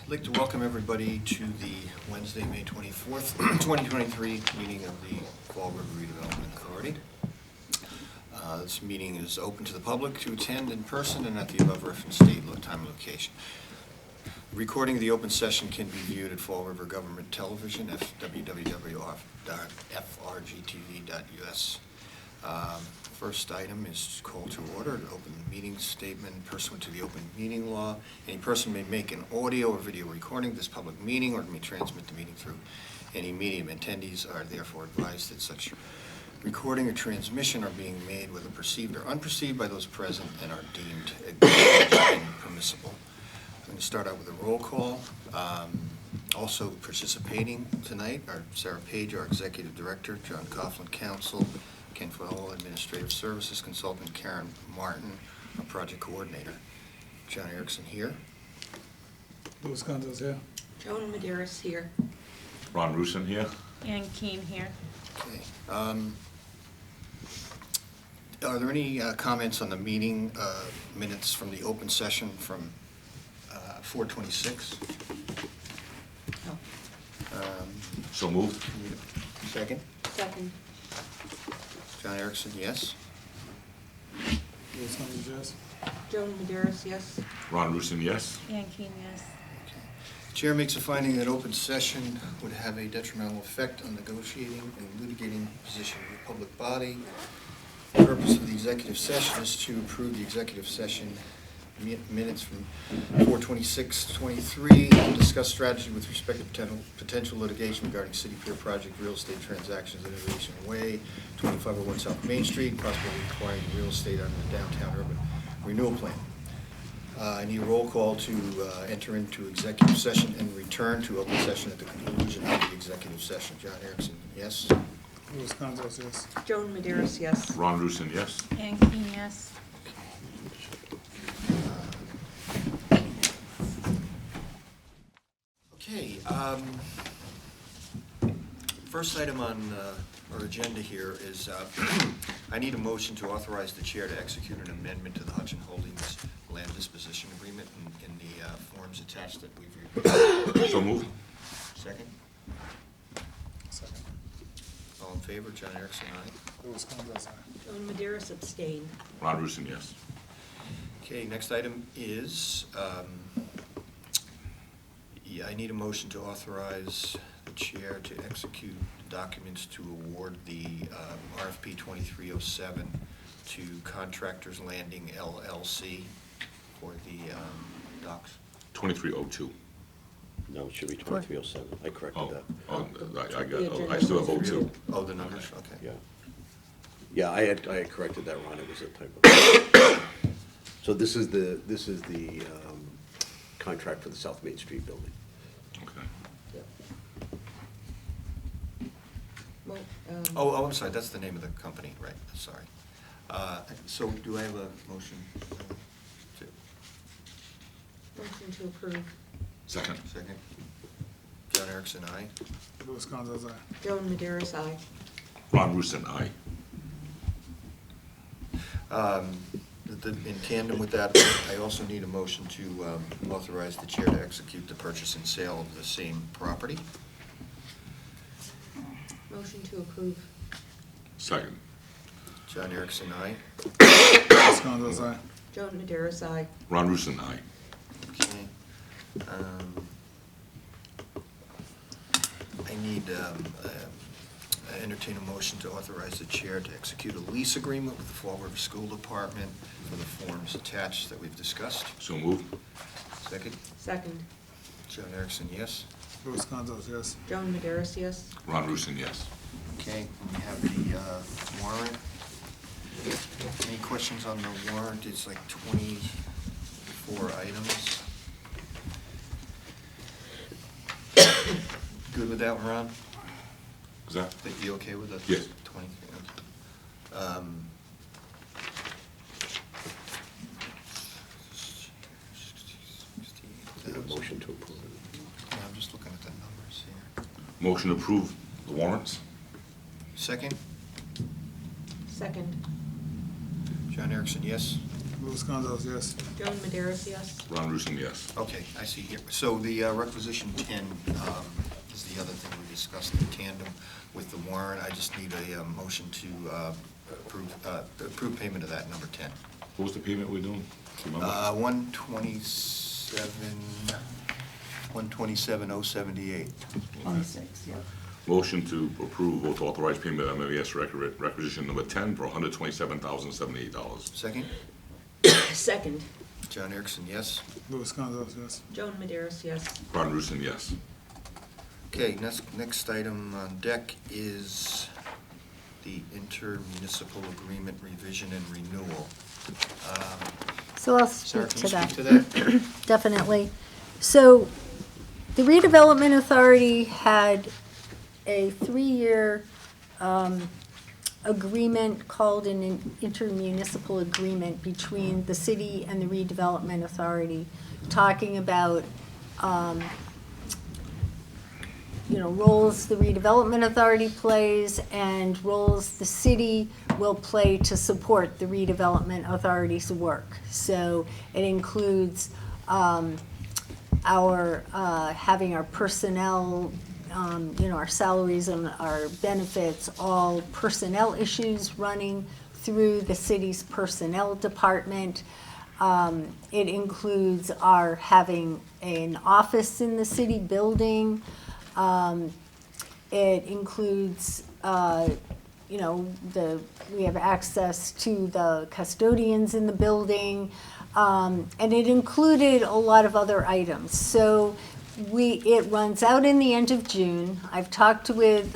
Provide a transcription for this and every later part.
I'd like to welcome everybody to the Wednesday, May 24th, 2023 meeting of the Fall River Redevelopment Authority. This meeting is open to the public to attend in person and at the above referenced date, time, and location. Recording of the open session can be viewed at Fall River Government Television, www.frgtv.us. First item is call to order, an open meeting statement pursuant to the open meeting law. Any person may make an audio or video recording of this public meeting or may transmit the meeting through any medium. Attendees are therefore advised that such recording or transmission are being made whether perceived or unperceived by those present and are deemed acknowledged and permissible. I'm going to start out with a roll call. Also participating tonight are Sarah Page, our Executive Director, John Coughlin, Counsel, Ken Fowle, Administrative Services Consultant, Karen Martin, our Project Coordinator. John Erickson here. Louis Conzo's here. Joan Medeiros here. Ron Rusin here. Ann Keen here. Okay. Are there any comments on the meeting minutes from the open session from 4/26? No. So moved. Second? Second. John Erickson, yes. Louis Conzo's yes. Joan Medeiros, yes. Ron Rusin, yes. Ann Keen, yes. Okay. Chair makes a finding that open session would have a detrimental effect on negotiating and litigating position of the public body. The purpose of the executive session is to approve the executive session minutes from 4/26/23, discuss strategy with respect to potential litigation regarding city pier project real estate transactions at Innovation Way, 2501 South Main Street, possibly requiring real estate under the downtown urban renewal plan. I need a roll call to enter into executive session and return to open session at the conclusion of the executive session. John Erickson, yes. Louis Conzo's yes. Joan Medeiros, yes. Ron Rusin, yes. Ann Keen, yes. Okay, first item on our agenda here is I need a motion to authorize the chair to execute an amendment to the Hutchin Holdings land disposition agreement in the forms attached that we've reviewed. So moved. Second? Second. All in favor? John Erickson, aye. Louis Conzo's aye. Joan Medeiros abstained. Ron Rusin, yes. Okay, next item is I need a motion to authorize the chair to execute documents to award the RFP 2307 to Contractors Landing LLC for the docks. 2302. No, it should be 2307. I corrected that. I still have 02. Oh, the numbers, okay. Yeah. Yeah, I had corrected that, Ron. It was a typo. So this is the contract for the South Main Street building. Okay. Well, Oh, I'm sorry, that's the name of the company, right, sorry. So do I have a motion? Motion to approve. Second. Second. John Erickson, aye. Louis Conzo's aye. Joan Medeiros, aye. Ron Rusin, aye. In tandem with that, I also need a motion to authorize the chair to execute the purchase and sale of the same property. Motion to approve. Second. John Erickson, aye. Louis Conzo's aye. Joan Medeiros, aye. Ron Rusin, aye. Okay. I need, I entertain a motion to authorize the chair to execute a lease agreement with the Fall River School Department for the forms attached that we've discussed. So moved. Second. Second. John Erickson, yes. Louis Conzo's yes. Joan Medeiros, yes. Ron Rusin, yes. Okay, we have the warrant. Any questions on the warrant? It's like 24 items. Good with that, Ron? Is that? Think you okay with the Yes. 20? Need a motion to approve it. Yeah, I'm just looking at the numbers here. Motion to approve the warrants. Second? Second. John Erickson, yes. Louis Gonzalez, yes. Joan Maderos, yes. Ron Rusin, yes. Okay, I see here. So the requisition 10 is the other thing we discussed in tandem with the warrant. I just need a motion to approve payment of that, number 10. What was the payment we're doing? Do you remember? 127,078. 26, yeah. Motion to approve vote to authorize payment of MAS requisition number 10 for $127,078. Second? Second. John Erickson, yes. Louis Gonzalez, yes. Joan Maderos, yes. Ron Rusin, yes. Okay, next item on deck is the intermunicipal agreement revision and renewal. So I'll Sarah, speak can to you that. speak to that? Definitely. So the Redevelopment Authority had a 3-year agreement called an intermunicipal agreement between the city and the Redevelopment Authority, talking about, roles the Redevelopment Authority plays and roles the city will play to support the Redevelopment Authority's work. So it includes having our personnel, our salaries and our benefits, all personnel issues running through the city's personnel department. It includes our having an office in the city building. It includes, we have access to the custodians in the building. And it included a lot of other items. So it runs out in the end of June. I've talked with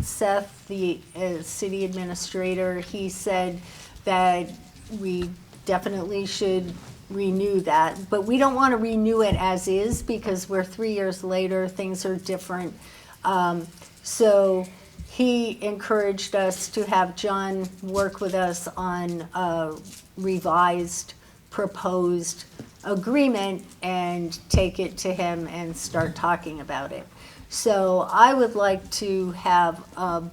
Seth, the city administrator. He said that we definitely should renew that, but we don't want to renew it as is because we're 3 years later, things are different. So he encouraged us to have John work with us on a revised, proposed agreement and take it to him and start talking about it. So I would like to have a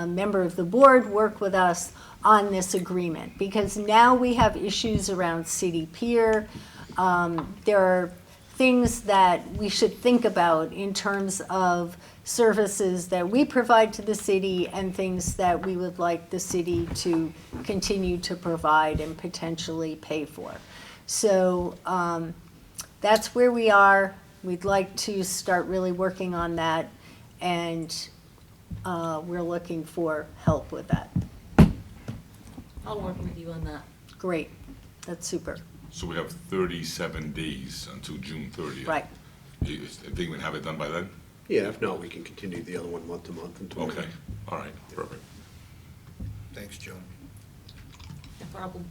member of the board work with us on this agreement, because now we have issues around city pier. There are things that we should think about in terms of services that we provide to the city and things that we would like the city to continue to provide and potentially pay for. So that's where we are. We'd like to start really working on that, and we're looking for help with that. I'll work with you on that. Great, that's super. So we have 37 days until June 30th. Right. You think we can have it done by then? Yeah, if not, we can continue the other one month to month until. Okay, all right, perfect. Thanks, Joan. No problem.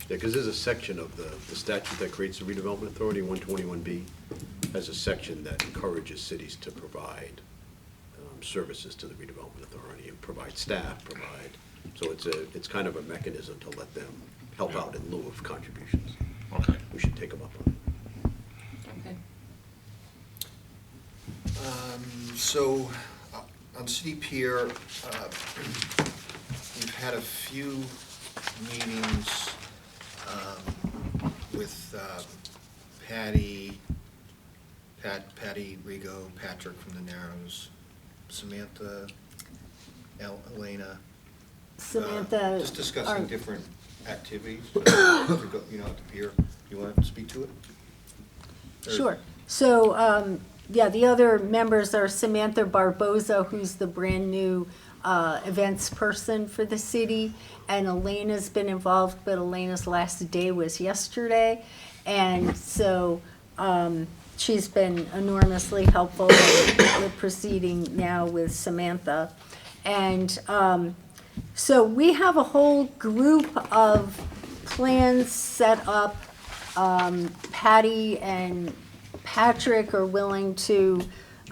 Yeah, because there's a section of the statute that creates the redevelopment authority, 121B, has a section that encourages cities to provide services to the redevelopment authority and provide staff, so it's kind of a mechanism to let them help out in lieu of contributions. Okay. We should take them up on it. Okay. So, on City Pier, we've had a few meetings with Patty Rigo, Patrick from the Narrows, Samantha, Elena. Samantha. Just discussing our- different activities, to go, at the pier. You want to speak to it? Or- Sure. So, the other members are Samantha Barboza, who's the brand-new events person for the city, and Elena's been involved, but Elena's last day was yesterday. And so she's been enormously helpful. We're proceeding now with Samantha. And so we have a whole group of plans set up. Patty and Patrick are willing to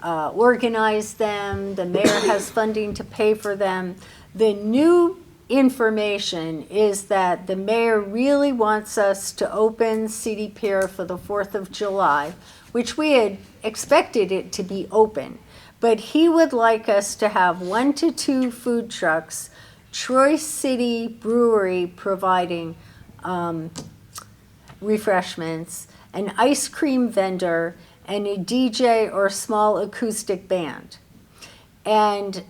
organize them. The mayor has funding to pay for them. The new information is that the mayor really wants us to open City Pier for the 4th of July, which we had expected it to be open. But he would like us to have 1 to 2 food trucks, Troy City Brewery providing refreshments, an ice cream vendor, and a DJ or small acoustic band. And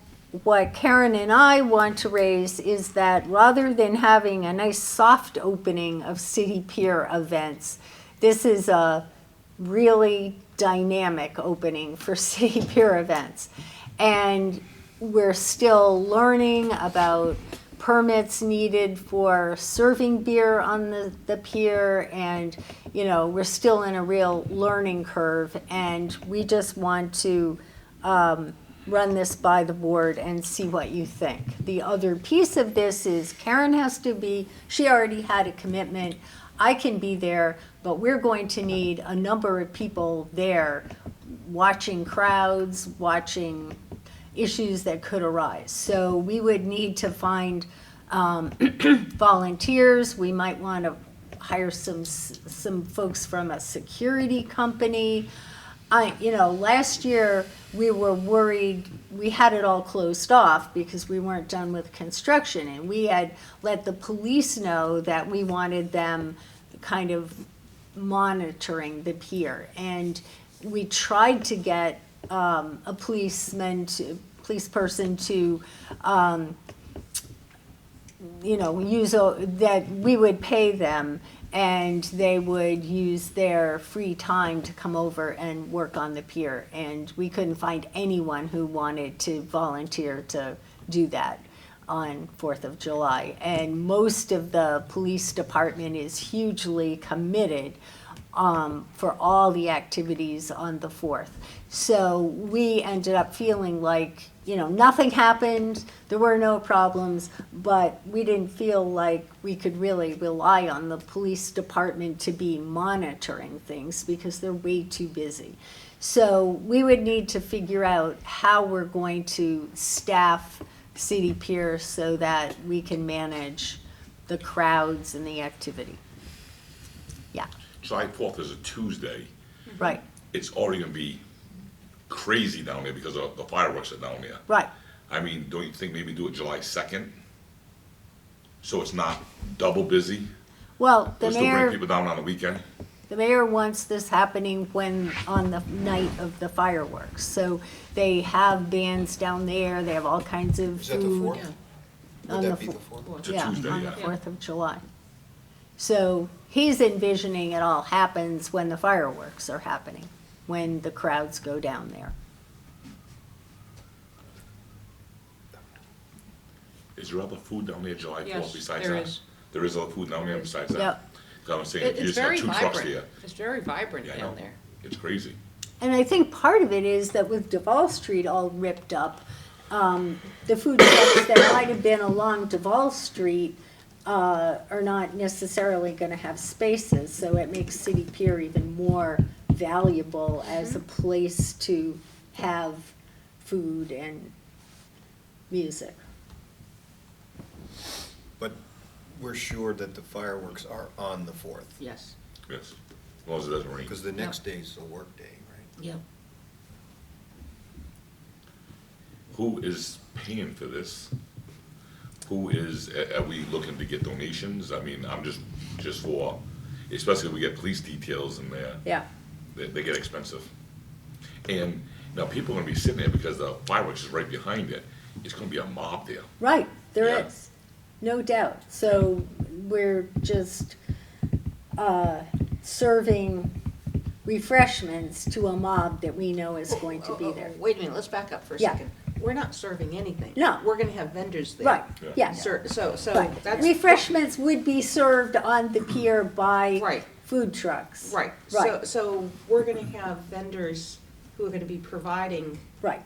what Karen and I want to raise is that rather than having a nice soft opening of City Pier events, this is a really dynamic opening for City Pier events. And we're still learning about permits needed for serving beer on the pier, and we're still in a real learning curve, and we just want to run this by the board and see what you think. The other piece of this is Karen has to be, she already had a commitment, I can be there, but we're going to need a number of people there watching crowds, watching issues that could arise. So we would need to find volunteers. We might want to hire some folks from a security company. Last year we were worried, we had it all closed off because we weren't done with construction, and we had let the police know that we wanted them kind of monitoring the pier. And we tried to get a police person to, use that we would pay them, and they would use their free time to come over and work on the pier. And we couldn't find anyone who wanted to volunteer to do that on 4th of July. And most of the police department is hugely committed for all the activities on the 4th. So we ended up feeling like, nothing happened, there were no problems, but we didn't feel like we could really rely on the police department to be monitoring things because they're way too busy. So we would need to figure out how we're going to staff City Pier so that we can manage the crowds and the activity. Yeah, July 4th is a Tuesday. right, It's already gonna be crazy down there because of the fireworks are down there. right. I mean, don't you think maybe do it July 2nd? So it's not double busy? Well, the We'll still bring mayor, people down on the weekend? the mayor wants this happening on the night of the fireworks. So they have bands down there, they have all kinds of Is that the food. 4th? Yeah. On Would the that be the fo- 4th? It's a Yeah, Tuesday, on the yeah. 4th of July. So he's envisioning it all happens when the fireworks are happening, when the crowds go down there. Is there other food down there July 4th Yes, besides there that? is. There is other food down there besides that? Yep. 'Cause I'm saying, It's you just have very 2 trucks vibrant. here. It's very vibrant Yeah, I down know. there. It's crazy. And I think part of it is that with Duval Street all ripped up, the food trucks that might have been along Duval Street are not necessarily gonna have spaces, so it makes City Pier even more valuable as a place to have food and music. But we're sure that the fireworks are on the 4th, Yes. Yes, as long as it doesn't rain. because the next day is a work day, right? Yep. Who is paying for this? Who is, are we looking to get donations? I mean, I'm just for, especially if we get police details in there, Yeah, they get expensive. And now people are gonna be sitting there because the fireworks is right behind it. It's gonna be a mob there. right, there Yeah. is, no doubt. So we're just serving refreshments to a mob that we know is going to be there. Wait a minute, let's back up for a Yeah. second. We're not serving anything. No. We're gonna have vendors there. Right, Yeah. yes. So Right. that's. Refreshments would be served on the pier by Right. food trucks. Right, Right. so we're gonna have vendors who are gonna be providing Right,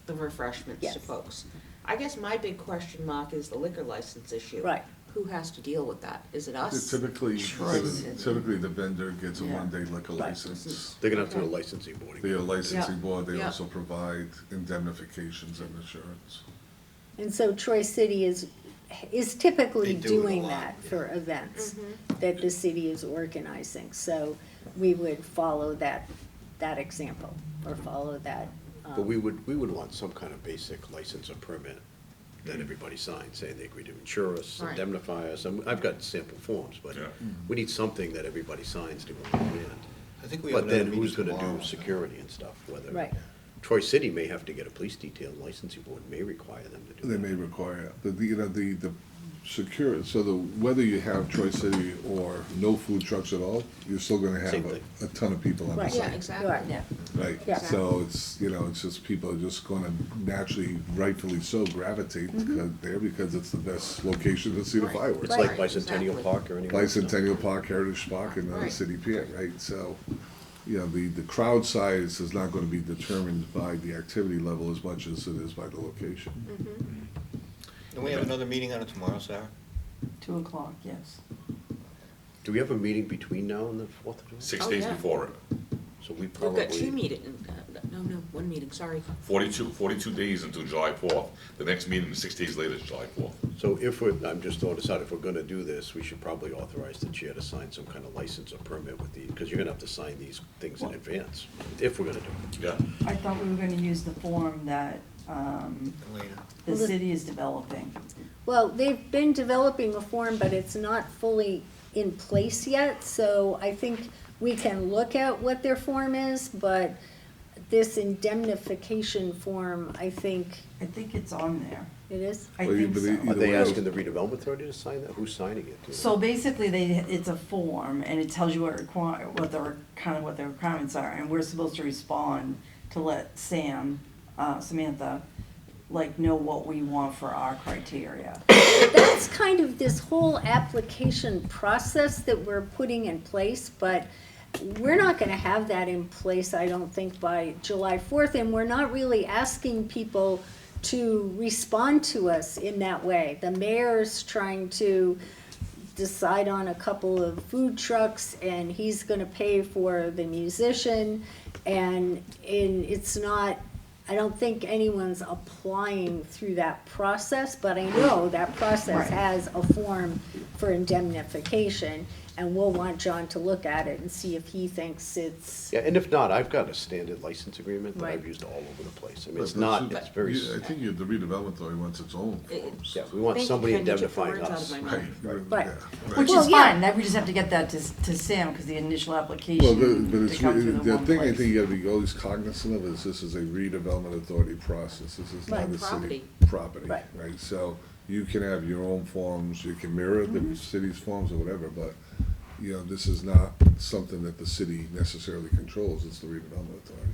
the refreshments Yes. to folks. I guess my big question mark is the liquor license issue. Right. Who has to deal with that? Is it us? Typically, Choice. typically the vendor gets a Yeah. one-day liquor Right. license. They're gonna have to do a licensing board. The licensing Yeah. board, they Yeah. also provide indemnifications and insurance. and so Troy City is typically They do it a doing lot, that yeah. for events that the city is organizing. So we would follow that example, or follow that. But we would want some kind of basic license or permit that everybody signs, saying they agree to insure us, Right. indemnify us. I've got sample forms, but Yeah. we need something that everybody signs to understand. I think we have But another then meeting who's gonna tomorrow. do security and stuff, whether. Right. Troy City may have to get a police detail, and licensing board may require them to do They that. may require, the secure, so whether you have Troy City or no food trucks at all, you're still gonna have Same thing. a ton of people on the Right. site. Yeah, exactly. Right. Yeah. Right, Yeah. so it's, it's just, people are just gonna naturally, rightfully so, gravitate there because it's the best location to see the Right. fireworks. It's like Right, Bicentennial exactly. Park or anything. Bicentennial Park, Heritage Park, and the Right. City Pier, right? So, the crowd size is not gonna be determined by the activity level as much as it is by the location. And we have another meeting on it tomorrow, Sarah? 2 o'clock, yes. Do we have a meeting between now and the 4th of July? 6 Oh, days yeah. before it. So we We've probably. got 2 meetings, no, 1 meeting, sorry. 42 days until July 4th. The next meeting, 6 days later, is July 4th. So if I'm just throwing this out, if we're gonna do this, we should probably authorize the chair to sign some kind of license or permit with because you're gonna have to sign these things in advance, if we're gonna do it. Yeah. I thought we were gonna use the form that Later. the Well, the- city is developing. Well, they've been developing a form, but it's not fully in place yet, so I think we can look at what their form is, but this indemnification form, I think I think it's on there. it is. I Well, think but so. Either Are they way, asking the redevelopment authority to sign that? Who's signing it? Do you know? So basically, it's a form, and it tells you what what the requirements are, and we're supposed to respond to let Samantha, know what we want for our criteria. That's kind of this whole application process that we're putting in place, but we're not gonna have that in place, I don't think, by July 4th, and we're not really asking people to respond to us in that way. The mayor's trying to decide on a couple of food trucks, and he's gonna pay for the musician, and it's not, I don't think anyone's applying through that process, but I know that process Right. has a form for indemnification, and we'll want John to look at it and see if he thinks it's, Yeah, and if not, I've got a standard license agreement that Right. I've used all over the place. I mean, But- it's but not, you- it's very, I think the redevelopment authority wants its own It- forms. yeah, we want Thank you, somebody Ken, you took the indemnifying words out us. of my Right, mouth. Right. yeah, Which Well, is yeah. fine, that we just have to get that to Sam, because the initial Well, application, but to it's, come through the the one thing I place. think you gotta be always cognizant of is this is a redevelopment authority process, this is not Right. a city Property. property, Right. right? So you can have your own forms, you can mirror the city's forms or whatever, but, this is not something that the city necessarily controls, it's the redevelopment authority,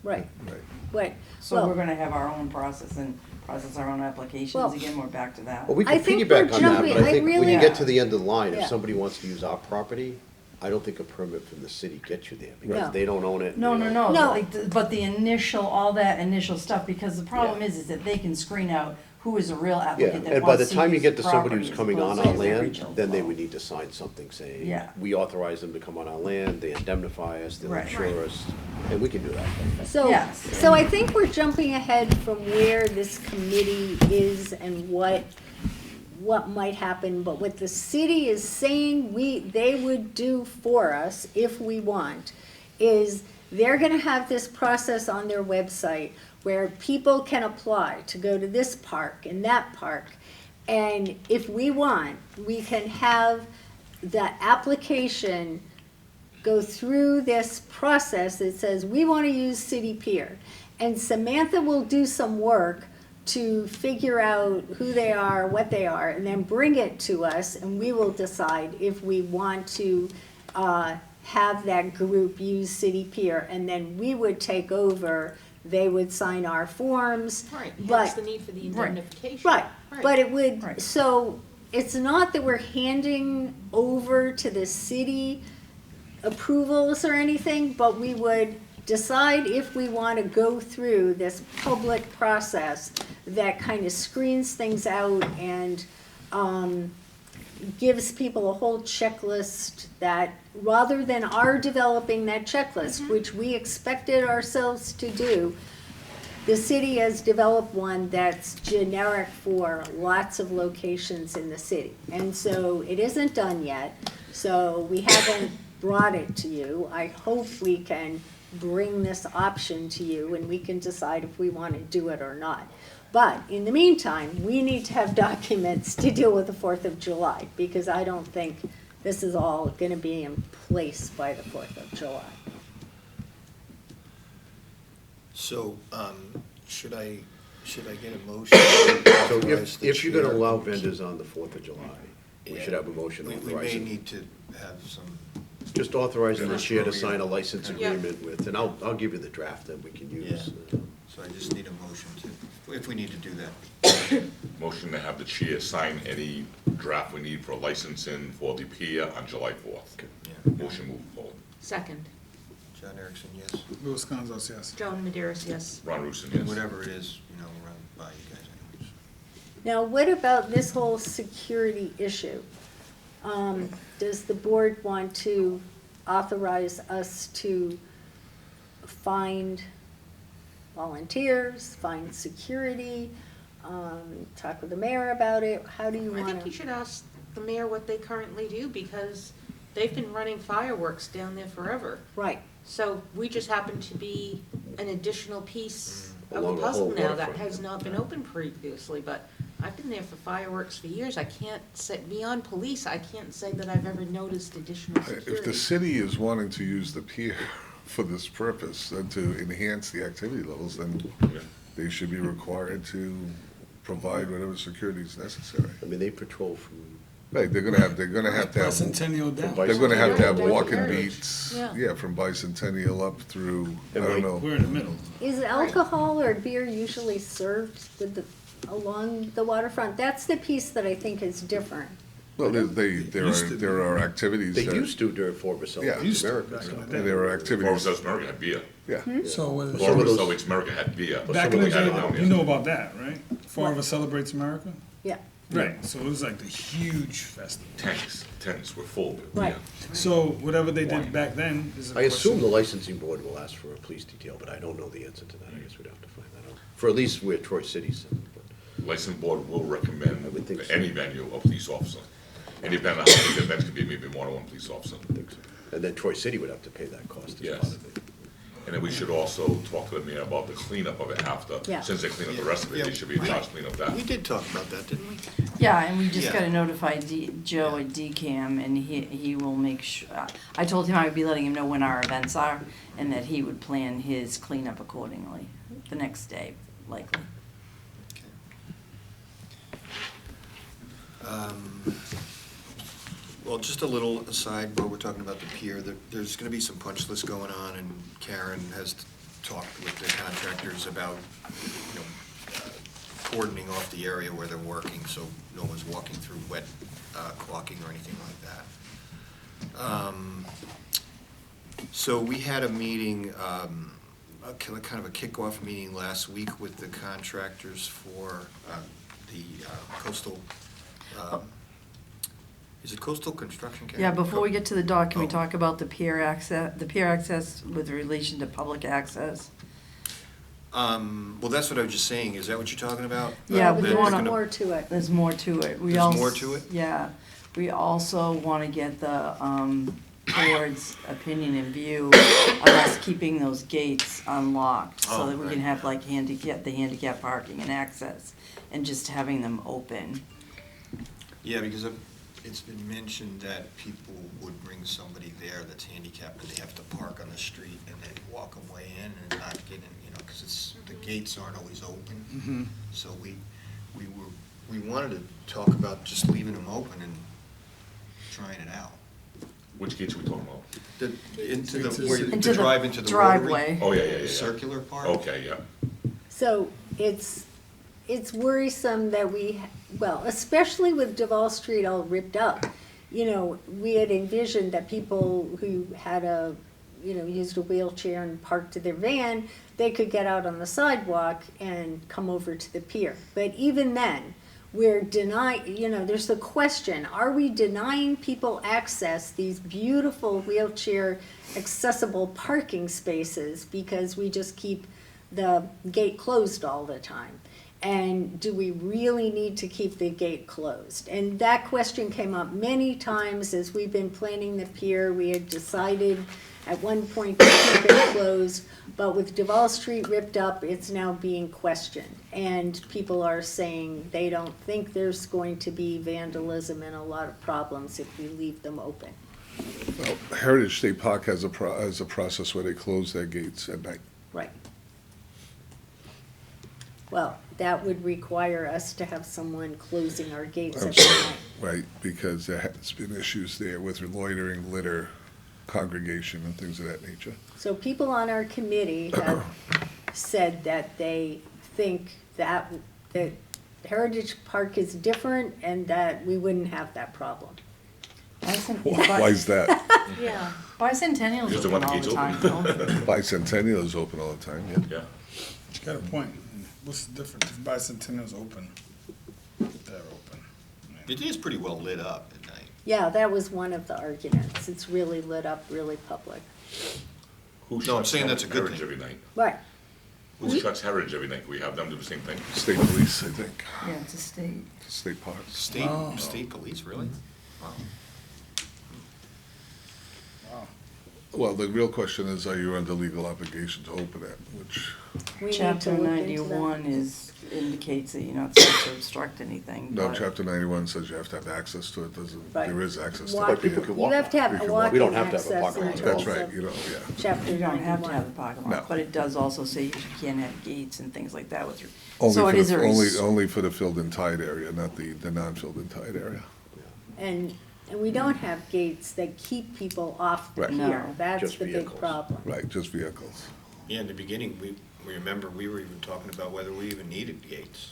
right, right? right. So we're Well, gonna have our own process and process our own Well- applications, again, we're back to that. Well, we I can think piggyback we're on that, jumping- but I I think when really- you get to the end of the line, Yeah. if somebody wants to use our property, I don't think a permit from the city gets you there, No. because they don't own it. No, they no, don't- no, No. but but the initial, all that initial stuff, because the problem Yeah. is that they can screen out who is a real Yeah, applicant that and by wants the to time you use get to the somebody property who's as coming on opposed our to land, original then they flow. would need to sign something saying, Yeah. we authorize them to come on our land, they indemnify us, they'll Right. insure us, and we can do that. so, Yes. so I think we're jumping ahead from where this committee is and what might happen, but what the city is saying they would do for us if we want, is they're gonna have this process on their website where people can apply to go to this park and that park. And if we want, we can have the application go through this process that says, we want to use City Pier. And Samantha will do some work to figure out who they are, what they are, and then bring it to us, and we will decide if we want to have that group use City Pier, and then we would take over, they would sign our forms. Right, but- hence the need for the Right. indemnification. Right, but it would, Right. so it's not that we're handing over to the city approvals or anything, but we would decide if we want to go through this public process that kind of screens things out and gives people a whole checklist that, rather than our developing that checklist, which we expected ourselves to do, the city has developed one that's generic for lots of locations in the city. And so it isn't done yet, so we haven't brought it to you. I hope we can bring this option to you, and we can decide if we want to do it or not. But in the meantime, we need to have documents to deal with the 4th of July, because I don't think this is all going to be in place by the 4th of July. So, should I get a motion? to So authorize the if you're gonna chair- allow vendors on the 4th of July, we Yeah. should have a motion We may authorizing. need to have some, Just authorizing the Yeah. chair to sign a license Yeah. agreement with, and I'll give you the draft that we can use. so I just need a motion to, if we need to do that. Motion to have the chair sign any draft we need for licensing for the pier on July 4th. Yeah. Motion moving forward. Second. John Erickson, yes. Louis Gonzalez, yes. Joan Maderas, yes. Ron Rusin, And yes. whatever it is, run by you guys anyways. Now, what about this whole security issue? Does the board want to authorize us to find volunteers, find security, talk with the mayor about it? How do you I want think you to? should ask the mayor what they currently do, because they've been running fireworks down there forever. Right, So we just happen to be an additional piece of Along a the puzzle whole now that waterfront. has not been open previously, but I've been there for fireworks for years. I can't say, beyond police, I can't say that I've ever noticed additional If the security. city is wanting to use the pier for this purpose, and to enhance the activity levels, then Yeah. they should be required to provide whatever security is necessary. I mean, they patrol from, Right, they're gonna have to Bicentennial down. From they're gonna have to have Bicentennial walking down. beats, Yeah. yeah, from Bicentennial up through, I And don't like- know. We're in the middle. is alcohol or beer usually served with along the waterfront? That's the piece that I think is different. Well, there are activities they that, used to during Fourth of Yeah. Used to, America. back in the so- day. and there are Former activities, South America had beer. yeah. So what is Some of Former those- South America had beer. back Some in of the them had it down day, there. you know about that, right? Farmer Celebrates America? Yeah, Right, so it was like the huge festival. Tents were full. right. So whatever they did back then is a I assume the question. licensing board will ask for a police detail, but I don't know the answer to that. I guess we'd have to find that out. For at least where Troy City's. License board will recommend I would think for so. any venue a police officer. And depending on how many events could be, maybe more than one police officer. I think so. And then Troy City would have to pay that cost as Yes. part of it. And then we should also talk to the mayor about the cleanup of it after. Yeah. Since they clean up the rest of it, they should be charged to clean up that. We did talk about that, didn't we? Yeah, and we just Yeah. gotta notify Joe at DCAM, and he will make sure, I told him I would be letting him know when our events are, and that he would plan his cleanup accordingly, the next day, likely. Well, just a little aside, while we're talking about the pier, there's gonna be some punch lists going on, and Karen has talked with the contractors about, cordoning off the area where they're working, so no one's walking through wet caulking or anything like that. So we had a meeting, kind of a kickoff meeting last week with the contractors for the coastal, is it coastal construction? Karen? Yeah, before we get to the doc, can we Oh. talk about the pier access with relation to public access? Well, that's what I was just saying, is that what you're talking about? Yeah, but we there's wanna- more to it. There's more to it. We There's als- more to it? Yeah, we also wanna get the, board's opinion and view of us keeping those gates unlocked, so Oh, that we right, can have yeah. like handicap parking and access, and just having them open. Yeah, because it's been mentioned that people would bring somebody there that's handicapped, and they have to park on the street and then walk away in and not get in, because the gates aren't always open. So we wanted to talk about just leaving them open and trying it out. Which gates are we talking about? Into the, Into where you the- to drive into the rotary. driveway. Oh, yeah. Circular part. Okay, yeah. So it's worrisome that well, especially with Duval Street all ripped up. We had envisioned that people who had used a wheelchair and parked their van, they could get out on the sidewalk and come over to the pier. But even then, we're denying, there's the question, are we denying people access, these beautiful wheelchair accessible parking spaces, because we just keep the gate closed all the time? And do we really need to keep the gate closed? And that question came up many times as we've been planning the pier. We had decided At one point, to keep it closed, but with Duval Street ripped up, it's now being questioned. And people are saying they don't think there's going to be vandalism and a lot of problems if we leave them open. Well, Heritage State Park has a process where they close their gates at night. Right. Well, that would require us to have someone closing our gates at night. Right, because there has been issues there with loitering, litter, congregation, and things of that nature. So people on our committee have said that they think that Heritage Park is different and that we wouldn't have that problem. Why is that? Yeah. Bicentennial's Just the open one all gate's the time, open. though. Bicentennial is open all the time, yeah. Yeah. You got a point. What's the difference if Bicentennial's open? They're open. It is pretty well lit up at night. Yeah, that was one of the arguments. It's really lit up, really public. Who No, I'm shuts saying that's a good Heritage thing. every night? Right. Who shuts Heritage every night? Can we have them do the same thing? State police, I think, Yeah, it's a state. state park. State police, really? Wow. Wow. Well, the real question is, are you under legal obligation to open it, which, We need to Chapter look into that. 91 indicates that you're not supposed to obstruct anything. no, but- chapter 91 says you have to have access to it, doesn't, Right. there is access to Walk- it. people can You walk have to on it. have You a can walk. walking We don't have to have a access parking in lot. That's terms right, of you know, yeah. Chapter You don't have to 91. have a parking No. lot, but it does also say you can't have gates and things like that with your, Only so for it is the- a. Only for the filled and tied area, not the non-filled and tied area. And we don't have gates that keep people off the Right. pier. No, That's just the big vehicles. problem. Right, just vehicles. Yeah, in the beginning, we remember, we were even talking about whether we even needed gates,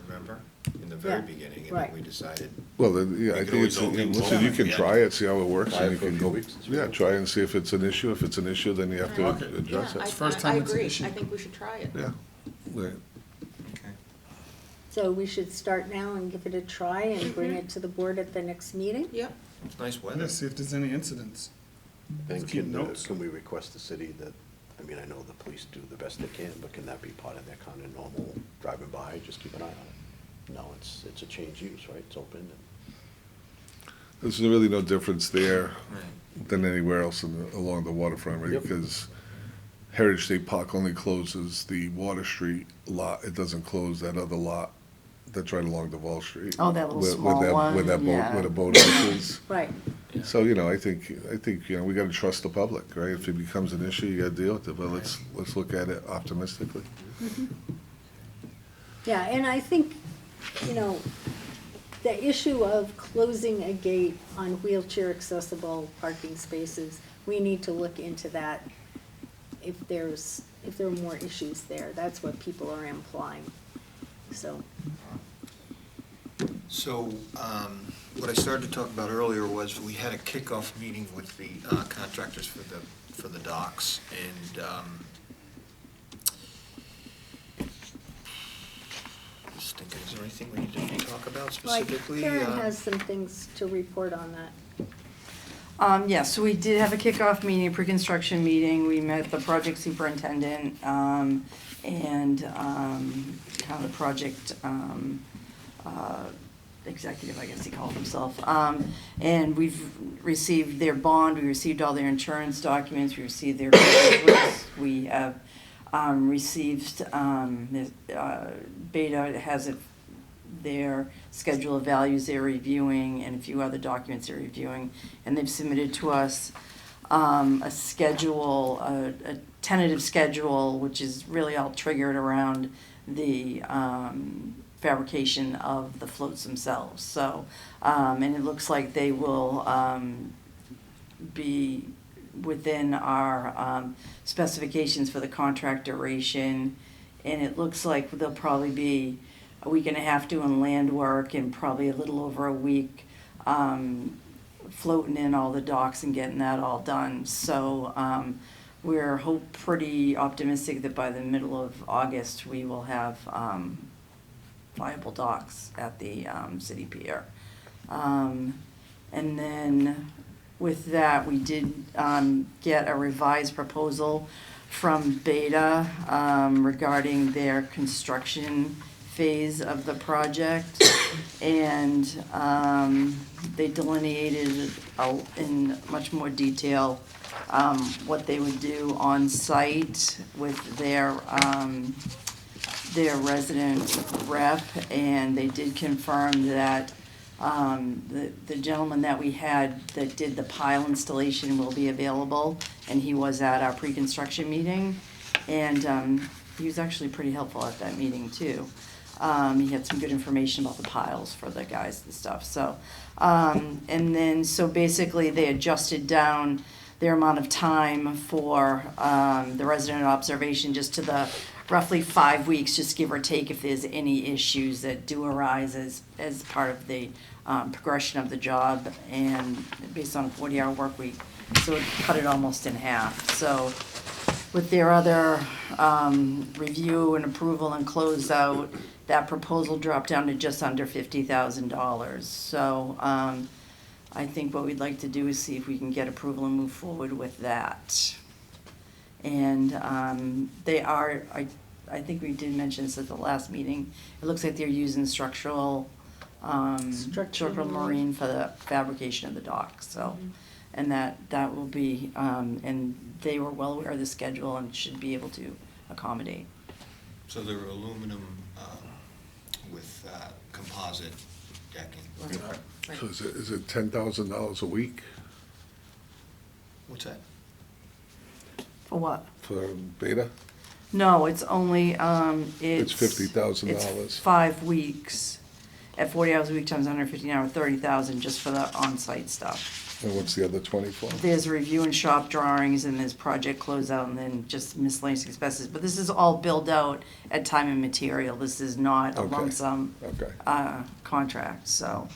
remember? In the very Yeah, beginning, and right. then we decided, Well, then, yeah, I You could think it's, always open listen, you both. can Yeah. try it, see how it works, Try and it you for a can few go, weeks and see yeah, what try and see if it's an issue. If it's an issue, then you have to Okay. address Yeah, it. First I time it's an agree. issue. I think we should try it. Yeah, right. okay. So we should start now and give it a try and bring it to the board at the next meeting? Yep. It's nice weather. Let's see if there's any incidents. And Let's keep can, notes. can we request the city that, I mean, I know the police do the best they can, but can that be part of their kind of normal driving by, just keep an eye on it? No, it's a change use, right? It's open and. There's really no difference there Right. than anywhere else along the waterfront, right? Yep. Because Heritage State Park only closes the Water Street lot. It doesn't close that other lot that's right along the Wall Street. Oh, that little where- small where that- one, Where that boat, yeah. where the boat house is. Right. So, you know, I think, we gotta trust the public, right? If it becomes an issue, you gotta deal with it, but let's look at it optimistically. Yeah, and I think, the issue of closing a gate on wheelchair accessible parking spaces, we need to look into that if there are more issues there. That's what people are implying, so. So, what I started to talk about earlier was we had a kickoff meeting with the contractors for the docks, and just thinking, is there anything we need to talk about specifically? Karen has some things to report on that. Yes, so we did have a kickoff meeting, a pre-construction meeting. We met the project superintendent, and, kind of the project, executive, I guess he called himself. And we've received their bond, we received all their insurance documents, we received their papers. We have, received, Beta has their schedule of values they're reviewing and a few other documents they're reviewing. And they've submitted to us, a schedule, a tentative schedule, which is really all triggered around the, fabrication of the floats themselves. So, and it looks like they will be within our specifications for the contract duration. And it looks like they'll probably be a week and a half doing land work and probably a little over a week floating in all the docks and getting that all done. So we're pretty optimistic that by the middle of August, we will have viable docks at the city pier. And then with that, we did get a revised proposal from Beta regarding their construction phase of the project. And they delineated in much more detail what they would do on site with their resident rep. And they did confirm that the gentleman that we had that did the pile installation will be available, and he was at our pre-construction meeting. And he was actually pretty helpful at that meeting too. He had some good information about the piles for the guys and stuff, so. And then, so basically they adjusted down their amount of time for the resident observation just to the roughly 5 weeks, just give or take if there's any issues that do arise as part of the progression of the job, and based on a 40-hour work week, so it cut it almost in half. So with their other review and approval and closeout, that proposal dropped down to just under $50,000. So I think what we'd like to do is see if we can get approval and move forward with that. And they are, I think we did mention this at the last meeting, it looks like they're using structural marine for the fabrication of the dock, so. And that will be, and they were well aware of the schedule and should be able to accommodate. So they're aluminum with composite decking. Right. So is it $10,000 a week What's that? For what? for Beta? No, it's only, It's $50,000. It's 5 weeks, at 40 hours a week times 150 an hour, 30,000 just for the on-site stuff. And what's the other 24? There's review and shop drawings, and there's project closeout, and then just miscellaneous expenses. But this is all billed out at time and material. This is not a lump Okay. sum Okay. contract, so.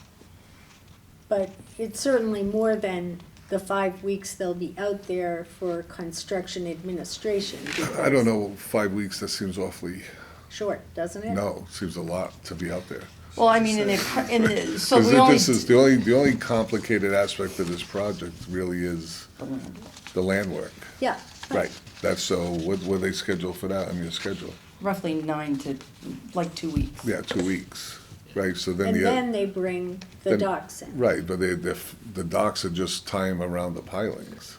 But it's certainly more than the 5 weeks they'll be out there for construction administration. I don't know, 5 weeks, that seems awfully, Short, doesn't it? no, seems a lot to be out there. Well, I mean, so Because we only. this is, the only complicated aspect of this project really is the land work. Yeah. Right, that's, so what were they scheduled for that on your schedule? Roughly 9 to, like 2 weeks. Yeah, 2 weeks, right, so then And the. then they bring the then- docks in. Right, but the docks are just time around the pilings.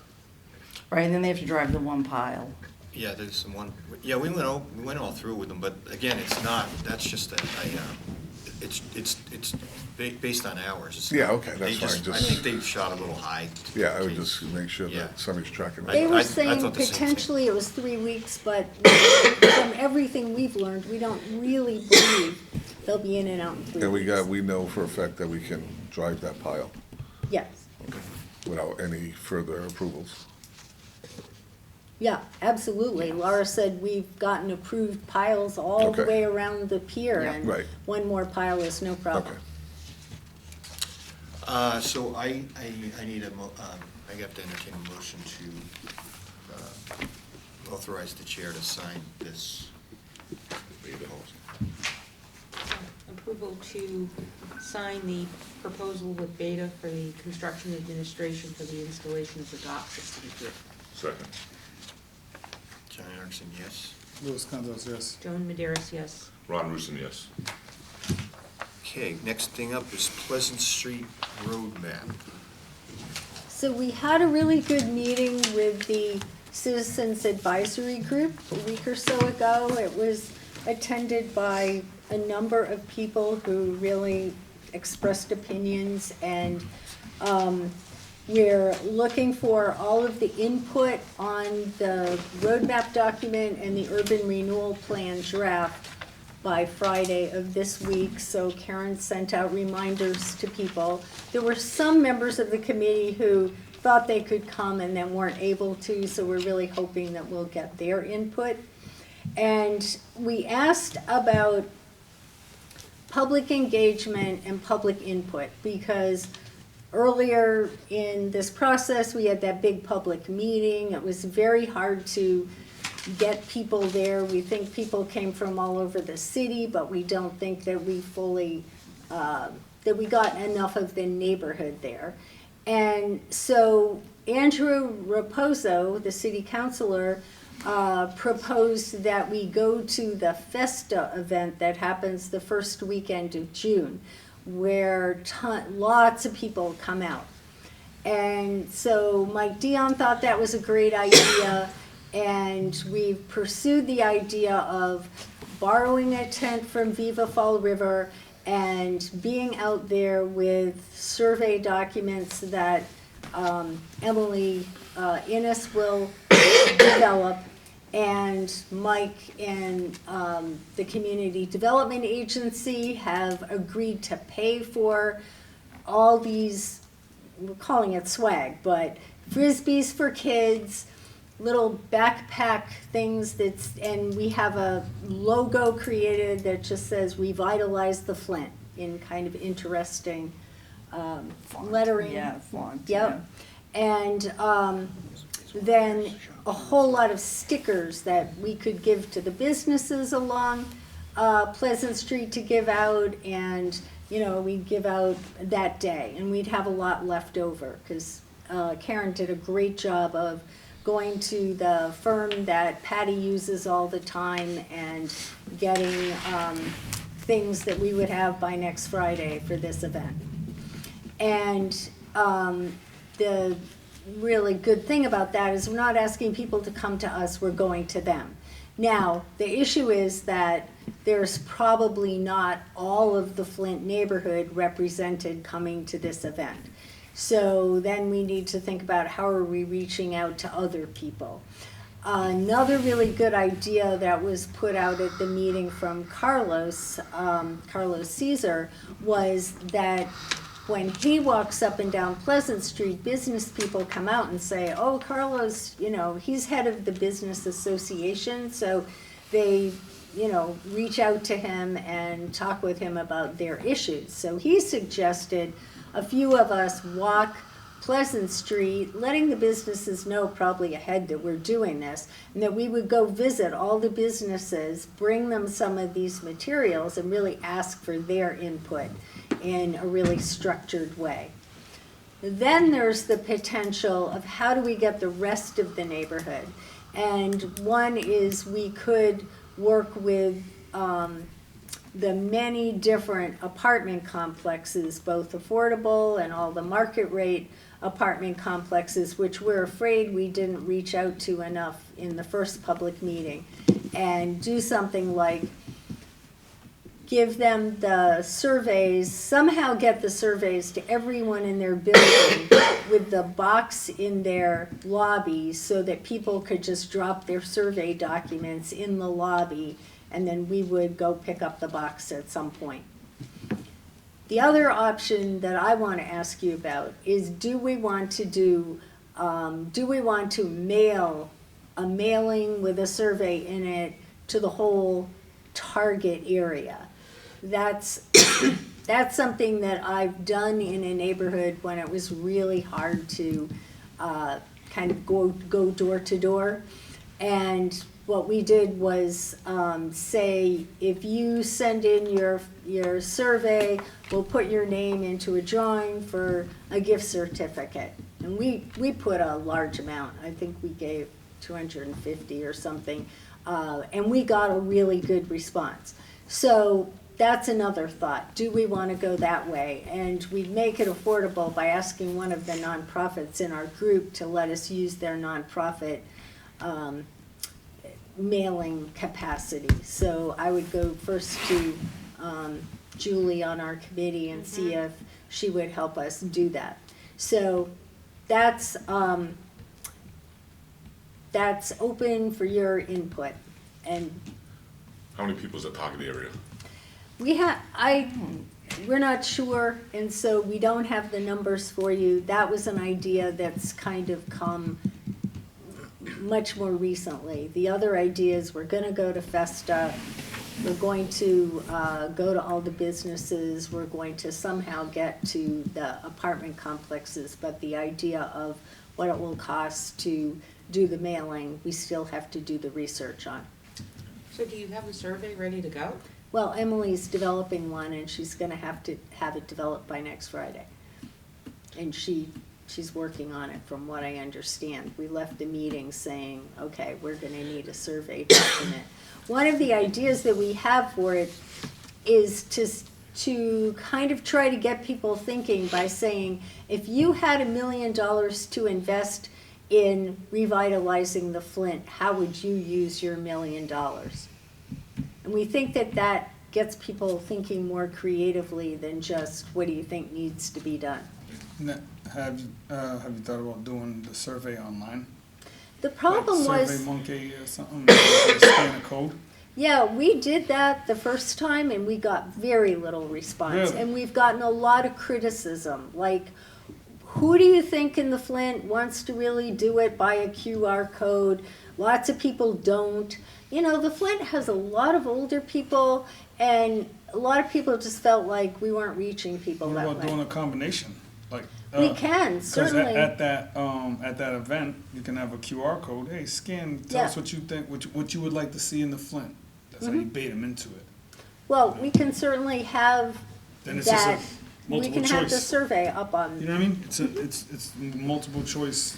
Right, and then they have to drive the one pile. Yeah, there's some one, yeah, we went all through with them, but again, it's not, that's just it's based on hours. It's Yeah, not- okay, they that's fine, I just- think they shot a little high. Yeah, I would just make sure Yeah. that somebody's tracking They that. were I saying thought the same thing. potentially it was 3 weeks, but from everything we've learned, we don't really believe they'll be in and out in 3 And weeks. we know for a fact that we can drive that pile Yes, without any further approvals. yeah, absolutely. Laura said we've gotten approved piles all the Okay. way around the pier, Yeah. and Right. one more pile is no problem. Okay. So I need I have to entertain a motion to authorize the chair to sign this proposal. Approval to sign the proposal with Beta for the construction administration for the installation of the dock system here. Second. John Erickson, yes. Louis Condos, yes. Joan Maderis, yes. Ron Rusin, yes. Okay, next thing up is Pleasant Street Road Map. So we had a really good meeting with the Citizens Advisory Group a week or so ago. It was attended by a number of people who really expressed opinions, and we're looking for all of the input on the roadmap document and the urban renewal plan draft by Friday of this week, so Karen sent out reminders to people. There were some members of the committee who thought they could come and then weren't able to, so we're really hoping that we'll get their input. And we asked about public engagement and public input, because earlier in this process, we had that big public meeting. It was very hard to get people there. We think people came from all over the city, but we don't think that we fully, that we got enough of the neighborhood there. And so Andrew Raposo, the city councilor, proposed that we go to the Festa event that happens the first weekend of June, where lots of people come out. And so Mike Dion thought that was a great idea, and we've pursued the idea of borrowing a tent from Viva Fall River and being out there with survey documents that Emily Innes will develop, and Mike and the Community Development Agency have agreed to pay for all these, we're calling it swag, but frisbees for kids, little backpack things and we have a logo created that just says "Revitalize the Flint" in kind of interesting lettering. Yeah, font. Yep. And then a whole lot of stickers that we could give to the businesses along Pleasant Street to give out, and we'd give out that day, and we'd have a lot left over because Karen did a great job of going to the firm that Patty uses all the time and getting things that we would have by next Friday for this event. And the really good thing about that is we're not asking people to come to us, we're going to them. Now, the issue is that there's probably not all of the Flint neighborhood represented coming to this event. So then we need to think about how are we reaching out to other people. Another really good idea that was put out at the meeting from Carlos Caesar, was that when he walks up and down Pleasant Street, business people come out and say, "Oh, Carlos, he's head of the business association," so they reach out to him and talk with him about their issues. So he suggested a few of us walk Pleasant Street, letting the businesses know probably ahead that we're doing this, and that we would go visit all the businesses, bring them some of these materials, and really ask for their input in a really structured way. Then there's the potential of how do we get the rest of the neighborhood. And one is we could work with the many different apartment complexes, both affordable and all the market rate apartment complexes, which we're afraid we didn't reach out to enough in the first public meeting, and do something like give them the surveys, somehow get the surveys to everyone in their building with the box in their lobby so that people could just drop their survey documents in the lobby, and then we would go pick up the box at some point. The other option that I want to ask you about is, do we want to mail a mailing with a survey in it to the whole target area? That's something that I've done in a neighborhood when it was really hard to kind of go door to door. And what we did was say, if you send in your survey, we'll put your name into a drawing for a gift certificate. And we put a large amount. I think we gave 250 or something. And we got a really good response. So that's another thought. Do we want to go that way? And we'd make it affordable by asking one of the nonprofits in our group to let us use their nonprofit mailing capacity. So I would go first to Julie on our committee and see if she would help us do that. So that's open for your input. And How many people's at Target area? we're not sure, and so we don't have the numbers for you. That was an idea that's kind of come much more recently. The other idea is we're gonna go to Festa, we're going to go to all the businesses, we're going to somehow get to the apartment complexes, but the idea of what it will cost to do the mailing, we still have to do the research on. So do you have a survey ready to go? Well, Emily's developing one, and she's gonna have to have it developed by next Friday. And she she's working on it, from what I understand. We left the meeting saying, okay, we're gonna need a survey document. One of the ideas that we have for it is to kind of try to get people thinking by saying, if you had $1 million to invest in revitalizing the Flint, how would you use your $1 million? And we think that that gets people thinking more creatively than just, what do you think needs to be done? Have you thought about doing the survey online? The problem Like was, Survey Monkey or something, scan a code? yeah, we did that the first time and we got very little response. Really? And we've gotten a lot of criticism, like, who do you think in the Flint wants to really do it by a QR code? Lots of people don't. You know, the Flint has a lot of older people, and a lot of people just felt like we weren't reaching people What that about doing way. a combination? Like We can, 'cause certainly. at that event, you can have a QR code. Hey, scan. Tell us Yeah. what you think. What you would like to see in the Flint. That's how you bait them into it. Well, we can certainly have Then it's just that, a we multiple can have the choice. survey up You on, know what I mean? It's multiple choice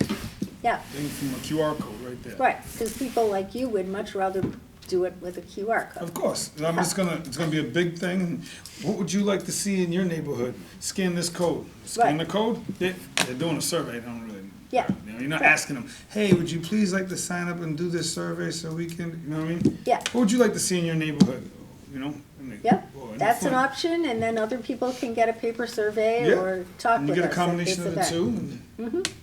yeah, thing from a QR code right there. right, because people like you would much rather do it with a QR code. Of course. It's gonna be a big thing. What would you like to see in your neighborhood? Scan this code. Scan Right. the code. They're doing a survey. They don't really. Yeah. You know, you're not Right. asking them, hey, would you please like to sign up and do this survey so we can, you know what I mean? Yeah. What would you like to see in your neighborhood? You know? Yep, Or in the that's an Flint. option, and then other people can get a paper survey Yeah. or talk And you with get us a at combination this of the event. two.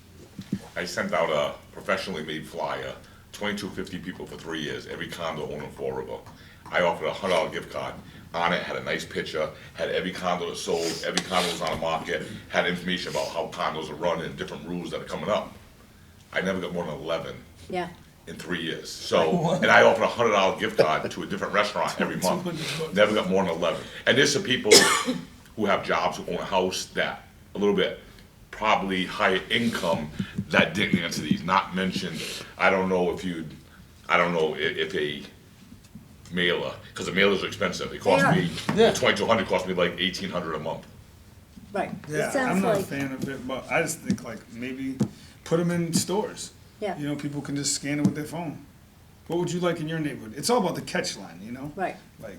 I sent out a professionally made flyer, 2250 people for 3 years, every condo owner in Fall River. I offered a $100 gift card. On it had a nice picture, had every condo that sold, every condo was on the market, had information about how condos are run and different rules that are coming up. I never got more than 11 Yeah, in 3 years. So, and I offered a $100 gift card to a different restaurant every month. Never got more than 11. And there's some people who have jobs, who own a house that a little bit probably higher income that didn't answer these, not mentioned. I don't know if if a mailer, because the mailers are expensive. It cost They me, Yeah. 2200 cost me like 1800 a month. right. Yeah, It sounds I'm not a like, fan of it, but I just think like maybe put them in stores. yeah, You know, people can just scan it with their phone. What would you like in your neighborhood? It's all about the catch line, you know? right. Like,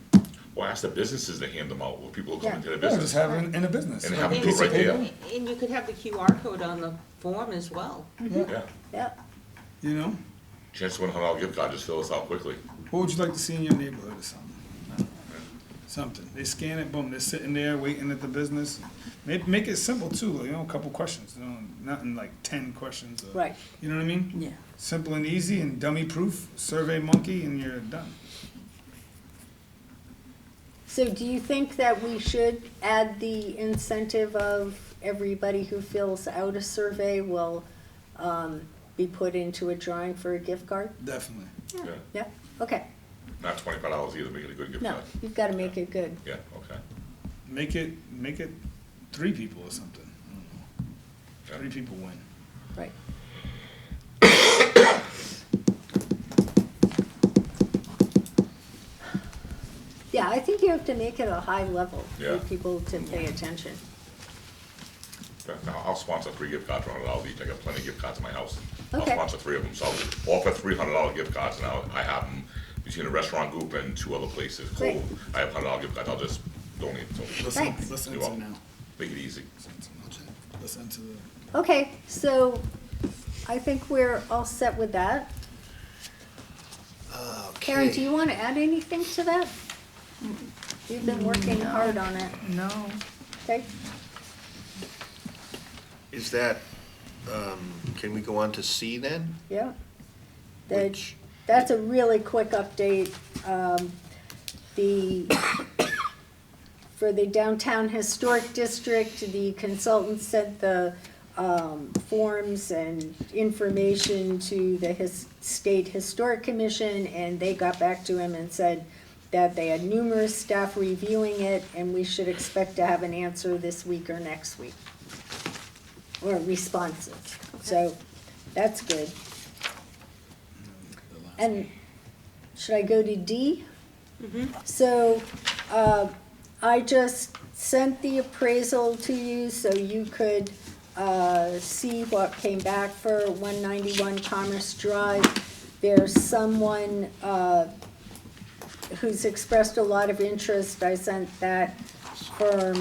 Well, ask the businesses to hand them out, where people will come Yeah. into their yeah, just business. have it in a business. And like have a it piece right of there. paper, And you could have the QR code on the form as well. Yeah. Yeah, You know? Chance to win a $100 gift card, just fill this out quickly. What would you like to see in your neighborhood or something? I don't know. Something. They scan it, boom, they're sitting there waiting at the business. Make it simple too, you know, a couple questions, you know, nothing like 10 questions. Or, right. You know what I mean? Yeah. Simple and easy and dummy proof, Survey Monkey, and you're done. So do you think that we should add the incentive of everybody who fills out a survey will be put into a drawing for a gift card? Definitely. Yeah. Yeah, okay. Not $25 either, make it a good gift No, card. you've got to make it good. Yeah, okay. Make it 3 people or something. I don't know. Yeah. 3 people win. Right. Yeah, I think you have to make it a high level Yeah. for people to pay attention. Yeah, now, I'll sponsor 3 gift cards for $100 each. I got plenty of gift cards in my house. I'll Okay. sponsor 3 of them, so I'll offer $300 gift cards, and I have them between a restaurant group and 2 other places. Great. Cool. I have $100 gift cards, I'll just donate to them. Thanks. Listen You're to welcome. now. Make it easy. Listen to the. Okay, so I think we're all set with that. Karen, do you want to add anything to that? You've been working hard on it, No. okay? Is that, can we go on to C then? Yeah. Which- That's a really quick update. The, for the downtown historic district, the consultant sent the forms and information to the State Historic Commission, and they got back to him and said that they had numerous staff reviewing it, and we should expect to have an answer this week or next week. Or responses. So, that's good. And should I go to D? So, I just sent the appraisal to you so you could see what came back for 191 Commerce Drive. There's someone who's expressed a lot of interest. I sent that firm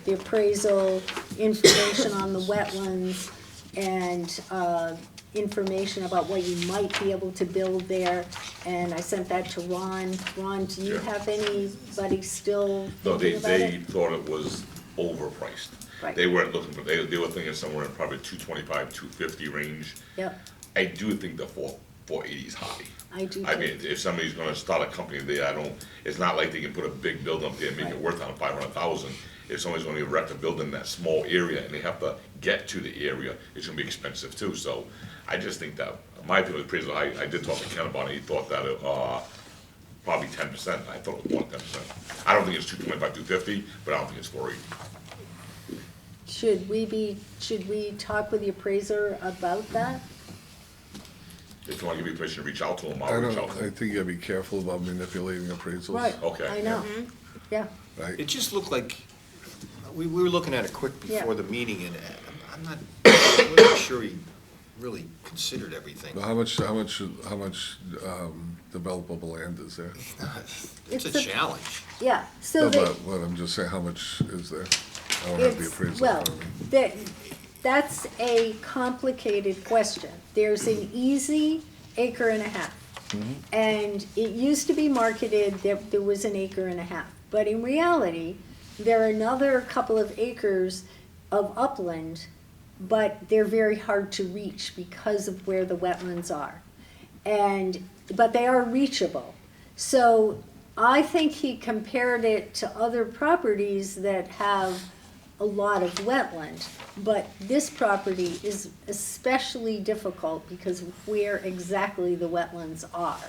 the appraisal, information on the wetlands, and information about what you might be able to build there. And I sent that to Ron. Ron, do you have anybody still No, thinking about they it? thought it was overpriced. Right. They weren't looking for, they were thinking somewhere in probably 225, 250 range. Yep, I do think the 480 is high. I do I too. mean, if somebody's gonna start a company there, it's not like they can put a big building up there and make it Right. worth on 500,000. If somebody's gonna erect a building in that small area and they have to get to the area, it's gonna be expensive too. So I just think that, my opinion was appraisal, I did talk to Ken about it, he thought that, probably 10%. I thought it was more than 10%. I don't think it's 225, 250, but I don't think it's 480. Should we talk with the appraiser about that? If you wanna give me permission to reach out to him, I I'll reach don't, out to I him. think you gotta be careful about manipulating appraisals. Right, Okay, I know, yeah. Right? It just looked like, we were looking at it quick Yeah. before the meeting, and I'm not sure he really considered everything. Well, how much developable land is there? It's a It's a- challenge. Yeah, so No, they. but I'm just saying, how much is there? I don't have the It's, appraisal. well, in front of me. that's a complicated question. There's an easy acre and a half. And it used to be marketed that there was an acre and a half. But in reality, there are another couple of acres of upland, but they're very hard to reach because of where the wetlands are. But they are reachable. So I think he compared it to other properties that have a lot of wetland. But this property is especially difficult because of where exactly the wetlands are.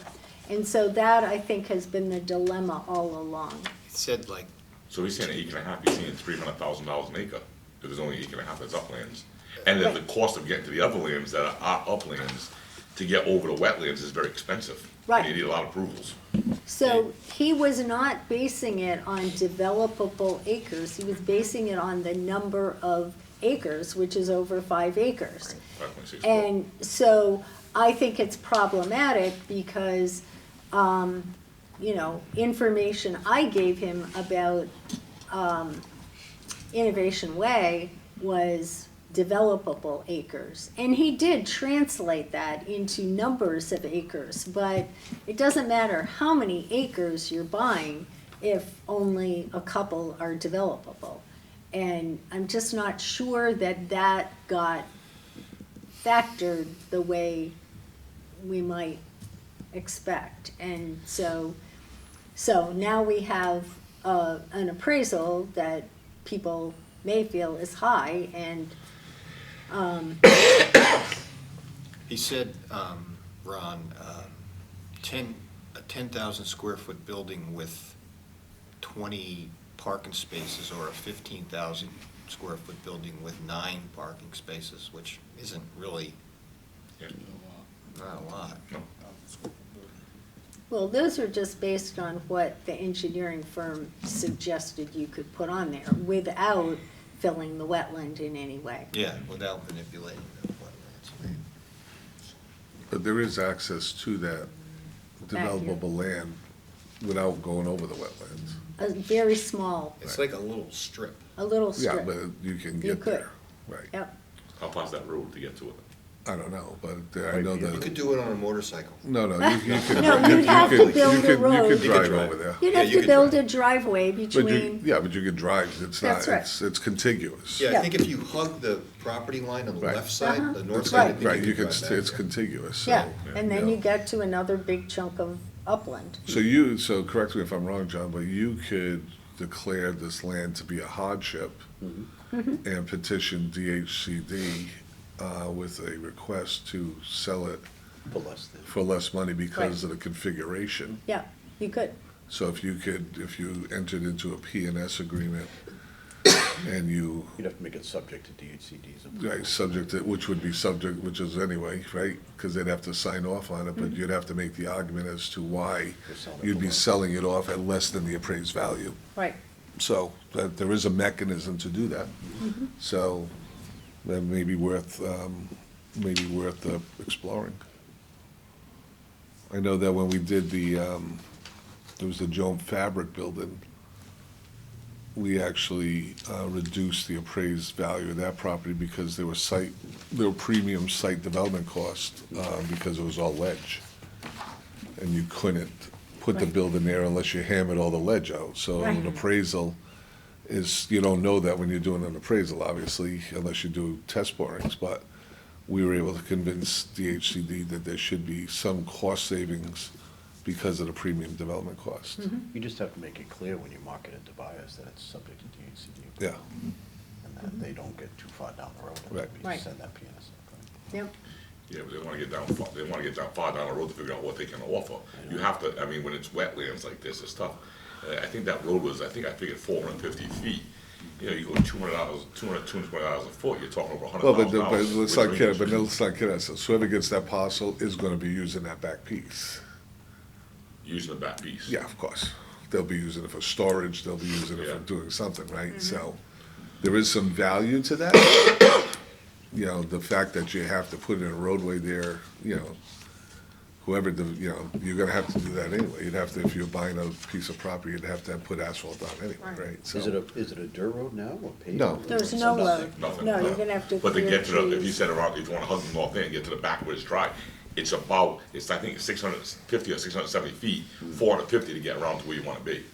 And so that, I think, has been the dilemma all along. It said like, So he's saying an acre and a half, he's saying $300,000 an acre, if there's only an acre and a half that's uplands. And then the cost of getting to the other lands that are uplands, to get over the wetlands is very expensive. Right. You need a lot of approvals. So he was not basing it on developable acres, he was basing it on the number of acres, which is over 5 acres. 5.64. And so I think it's problematic because, information I gave him about Innovation Way was developable acres. And he did translate that into numbers of acres, but it doesn't matter how many acres you're buying if only a couple are developable. And I'm just not sure that that got factored the way we might expect. And so now we have an appraisal that people may feel is high, and he said, Ron, a 10,000 square foot building with 20 parking spaces, or a 15,000 square foot building with 9 parking spaces, which isn't really, Yeah. not a lot. No. well, those are just based on what the engineering firm suggested you could put on there without filling the wetland in any way. Yeah, without manipulating the wetlands. But there is access to that Back here. developable land without going over the wetlands. A very small, It's like a little strip. a little Yeah, strip. but you can You get could. there, right? Yep, How far's that road to get to it? I don't know, but I know You that, could do it on a motorcycle. no, you can. No, you you'd have to could- build you a could- road. You You could could drive drive. over there. you'd Yeah, have you to could build drive. a driveway But between, but you could drive, it's not, That's right. it's contiguous. Yeah, Yeah. I think if you hug the property line on the Right. left side, Uh-huh. the north That's side, I Right. think Right, you could could, drive back. it's contiguous, so. yeah, and then yeah. you get to another big chunk of upland. So correct me if I'm wrong, John, but you could declare this land to be a hardship and petition DHCD with a request to sell it For less than. for less money because Right. of the configuration. Yeah, you could, So if you entered into a P&S agreement and you, You'd have to make it subject to DHCD's approval. right, subject, which would be subject, which is anyway, right? Because they'd have to sign off on it, but you'd have to make the argument as to why You're selling it you'd for be less. selling it off at less than the appraised value. right. So that there is a mechanism to do that. So that may be worth exploring. I know that when we did it was the Joan Fabric building, we actually reduced the appraised value of that property because there were premium site development costs, because it was all ledge. And you couldn't put the Right. building there unless you hammered all the ledge out. So Right. an appraisal is, you don't know that when you're doing an appraisal, obviously, unless you do test borings, but we were able to convince DHCD that there should be some cost savings because of the premium development cost. You just have to make it clear when you market it to buyers that it's subject to DHCD. Yeah, And that they don't get too far down the road and Right. maybe Right. send that PNS up, right? Yep. Yeah, but they wanna get down, they wanna get down far down the road to figure out what they can offer. You have to, I mean, when it's wetlands like this, it's tough. I think that road was, I figured 450 feet. You know, you go $220, $220 a foot, you're talking over well, $100,000. let's not kid ourselves. Whoever gets that parcel is gonna be using that back piece. Using the back piece. Yeah, of course. They'll be using it for storage, they'll be using it for Yeah. doing something, right? So there is some value to that. You know, the fact that you have to put in a roadway there, you know, you're gonna have to do that anyway. You'd have to, if you're buying a piece of property, you'd have to put asphalt on anyway, right? So- Is it a dirt road now or paved? No. There's no Nothing. road. Nothing. No, you're gonna have to But to clear get to the, if you trees. said around, if you wanna hug the north end, get to the back where it's dry, it's about, I think it's 650 or 670 feet, 450 to get around to where you wanna be.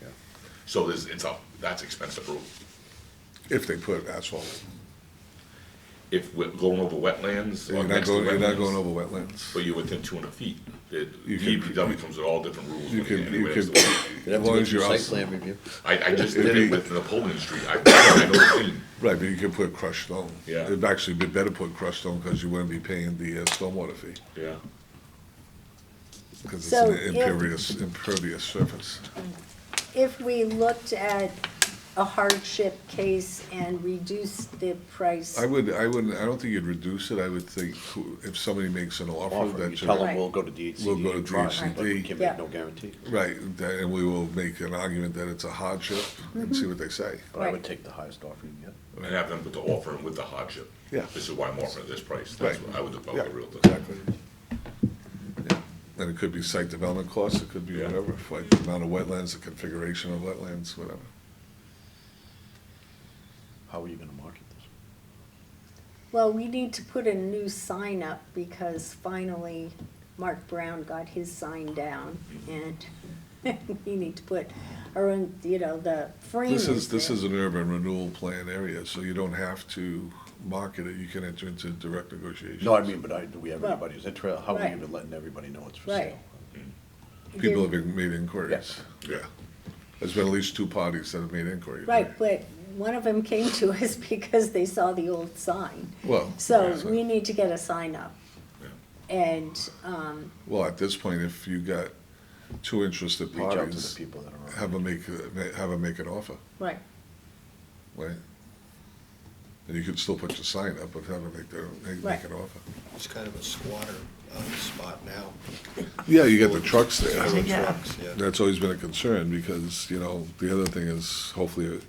So that's expensive road. If they put asphalt. If we're going over wetlands You're or not next to going, you're not wetlands, going over wetlands. but you're within 200 feet. The You can- DPW comes with all different rules. You when can, get you anywhere can, next to wetlands. You'd have as to long go as through you're site outside. plan review. I just did it with Napoleon Street. I know the thing. Right, but you can put crushed stone. Yeah. It'd actually be better put crushed stone because you wouldn't be paying the stormwater fee. Yeah. Because it's So an if- impervious surface. If we looked at a hardship case and reduced the price, I don't think you'd reduce it. I would think if somebody makes an offer Offer, that you you. tell them Right. we'll go to DHCD. We'll go to and try, DHCD. But we can Yeah. make no guarantee. Right, and we will make an argument that it's a hardship and see what they say. But I would Right. take the highest offer you can get. And have them put the offer in with the hardship. Yeah. This is why I'm offering this price. That's Right. what I would develop Yeah, the real thing. exactly. Yeah. And it could be site development costs, it could be Yeah. whatever, like the amount of wetlands, the configuration of wetlands, whatever. How are you gonna market this? well, we need to put a new sign up because finally Mark Brown got his sign down and we need to put our own, the frame This is is there. an urban renewal plan area, so you don't have to market it, you can enter into direct negotiations. No, I mean, but do we have Well, anybody's interest? How are right. you even letting everybody know it's for Right. sale? People have There- made inquiries, yeah. There's been at least 2 parties that have made inquiries. Right, but one of them came to us because they saw the old sign. Well. So yeah. we need to get a sign up. And, Well, at this point, if you got 2 interested Reach out to the parties, people that are. have them make an offer, right, right? And you could still put your sign up, but have them make Right. an offer. It's kind of a squatter spot now. Yeah, you get the trucks there. Full of Yeah. trucks, yeah. That's always been a concern, because, the other thing is, hopefully,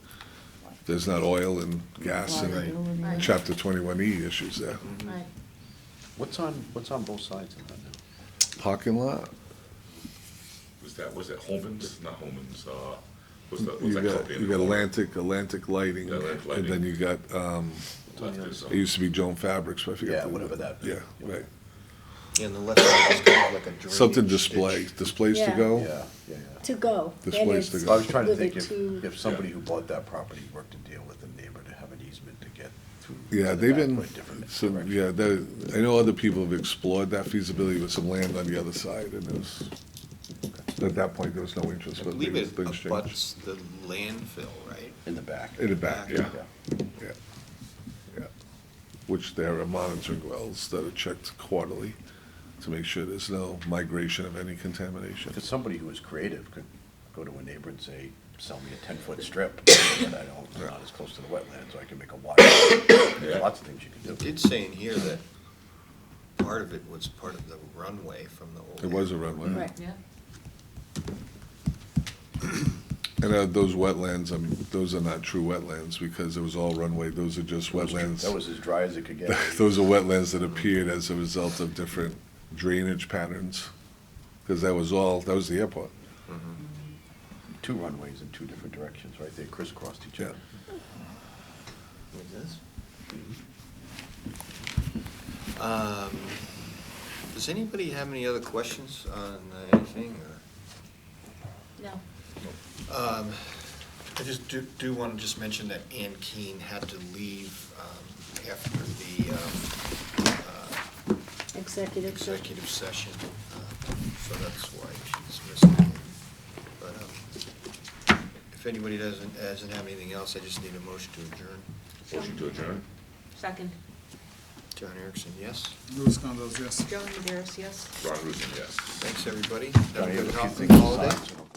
there's not oil and gas and Right. chapter 21E issues there. right. What's on both sides of that now? Parking lot, Was that Homans? Not Homans, what's that you company? got in the corner? Atlantic Lighting, Yeah, Atlantic and Lighting. then you got, Left is, it used to be Joan Fabrics, but I forget. Yeah, the- whatever that is. Yeah, right. And the left side is kind of like a drainage Something ditch. displays to Yeah. go. Yeah. To go. And Displays to it's go. I was trying to with think a two- if somebody who bought that property worked a deal with the neighbor to have an easement to get through. Yeah, to the they've back been, by a different so, direction. yeah, I know other people have explored that feasibility with some land on the other side, and it was, at that point, there was no interest, I but believe it things changed. abuts the landfill, right? In the back. In the back, yeah, Yeah. yeah. Which there are monitoring wells that are checked quarterly to make sure there's no migration of any contamination. Because somebody who is creative could go to a neighbor and say, sell me a 10-foot strip, but I'm not as close to the wetland, so I can make a wide. There's lots of things you It can do. did say in here that part of it was part of the runway from the old. It was a runway. Right. Yeah. And those wetlands, those are not true wetlands because it was all runway. Those are just wetlands. That was as dry as it could get. Those are wetlands that appeared as a result of different drainage patterns. Because that was the airport. Two runways in two different directions, right? They crisscrossed each other. Does anybody have any other questions on anything, or? No. I just do want to just mention that Ann Keene had to leave after the Executive session. executive session, so that's why she's missing. But if anybody doesn't have anything else, I just need a motion to adjourn. Motion to adjourn? Second. John Erickson, yes? Louis Condos, yes. Joan Maderis, yes. Ron Rusin, yes. Thanks, everybody. Have Johnny, a have good a few things to holiday. sign, so don't-